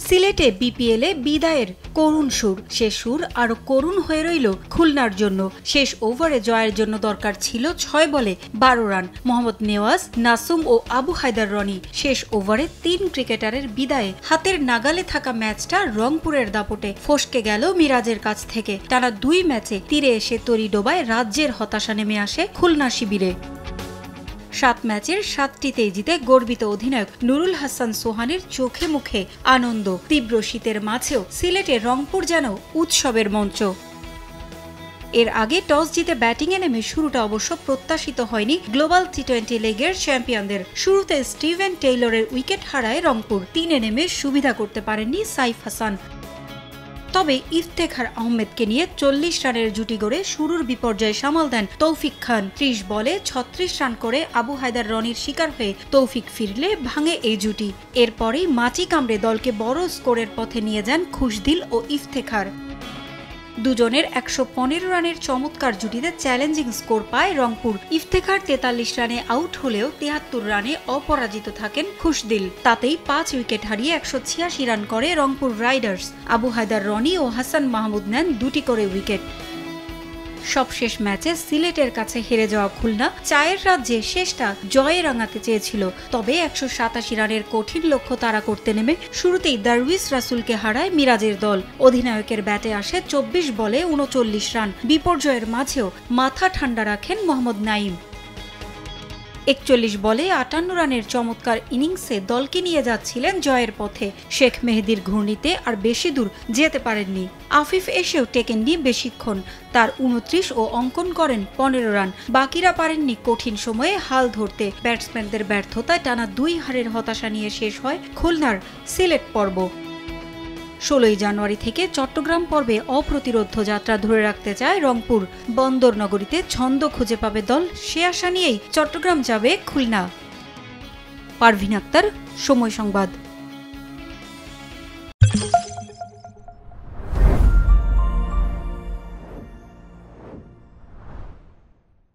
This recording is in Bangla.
সিলেটে বিপিএলে বিদায়ের করুণ সুর, সে সুর আরো করুণ হয়ে রইল খুলনার জন্য। শেষ ওভারে জয়ের জন্য দরকার ছিল ৬ বলে ১২ রান। মোহাম্মদ নেওয়াজ, নাসুম ও আবু হায়দার রনি শেষ ওভারে ৩ ক্রিকেটারের বিদায়ে হাতের নাগালে থাকা ম্যাচটা রংপুরের দাপটে ফসকে গেল মিরাজের কাছ থেকে। টানা ২ ম্যাচে তীরে এসে তরি ডোবায় রাজ্যের হতাশা নেমে আসে খুলনা শিবিরে। ৭ ম্যাচের ৭টিতেই জিতে গর্বিত অধিনায়ক নুরুল হাসান সোহানের চোখে মুখে আনন্দ। তীব্র শীতের মাঝেও সিলেটে রংপুর যেন উৎসবের মঞ্চ। এর আগে টস জিতে ব্যাটিংয়ে নেমে শুরুটা অবশ্য প্রত্যাশিত হয়নি গ্লোবাল টি-20 লিগের চ্যাম্পিয়নদের। শুরুতে স্টিভেন টেইলরের উইকেট হারায় রংপুর। ৩-এ নেমে সুবিধা করতে পারেননি সাইফ হাসান। তবে ইফতেখার আহমেদকে নিয়ে ৪০ রানের জুটি গড়ে শুরুর বিপর্যয় সামাল দেন তৌফিক খান। ৩০ বলে ৩৬ রান করে আবু হায়দার রনির শিকার হয়ে তৌফিক ফিরলে ভাঙে এই জুটি। এরপরেই মাটি কামড়ে দলকে বড় স্কোরের পথে নিয়ে যান খুশদিল ও ইফতেখার। দুজনের ১১৫ রানের চমৎকার জুটিতে চ্যালেঞ্জিং স্কোর পায় রংপুর। ইফতেখার ৪৩ রানে আউট হলেও ৭৩ রানে অপরাজিত থাকেন খুশদিল। তাতেই ৫ উইকেট হারিয়ে ১৮৬ রান করে রংপুর রাইডার্স। আবু হায়দার রনি ও হাসান মাহমুদ নেন ২টি করে উইকেট। সবশেষ ম্যাচে সিলেটের কাছে হেরে যাওয়া খুলনা চায়ের রাজ্যে শেষটা জয়ে রাঙাতে চেয়েছিল। তবে ১৮৭ রানের কঠিন লক্ষ্য তাড়া করতে নেমে শুরুতেই দারউইস রাসুলকে হারায় মিরাজের দল। অধিনায়কের ব্যাটে আসে ২৪ বলে ৩৯ রান। বিপর্যয়ের মাঝেও মাথা ঠান্ডা রাখেন মোহাম্মদ নাঈম। ৪১ বলে ৫৮ রানের চমৎকার ইনিংসে দলকে নিয়ে যাচ্ছিলেন জয়ের পথে। শেখ মেহেদীর ঘূর্ণিতে আর বেশি দূর যেতে পারেননি। আফিফ এসেও টেকেননি বেশিক্ষণ। তার ২৯ ও অঙ্কন করেন ১৫ রান। বাকিরা পারেননি কঠিন সময়ে হাল ধরতে। ব্যাটসম্যানদের ব্যর্থতায় টানা ২ হারের হতাশা নিয়ে শেষ হয় খুলনার সিলেট পর্ব। ১৬ জানুয়ারি থেকে চট্টগ্রাম পর্বে অপ্রতিরোধ যাত্রা ধরে রাখতে চায় রংপুর। বন্দর নগরীতে ছন্দ খুঁজে পাবে দল, সে আশা নিয়েই চট্টগ্রাম যাবে খুলনা। পারভিন আক্তার, সময় সংবাদ।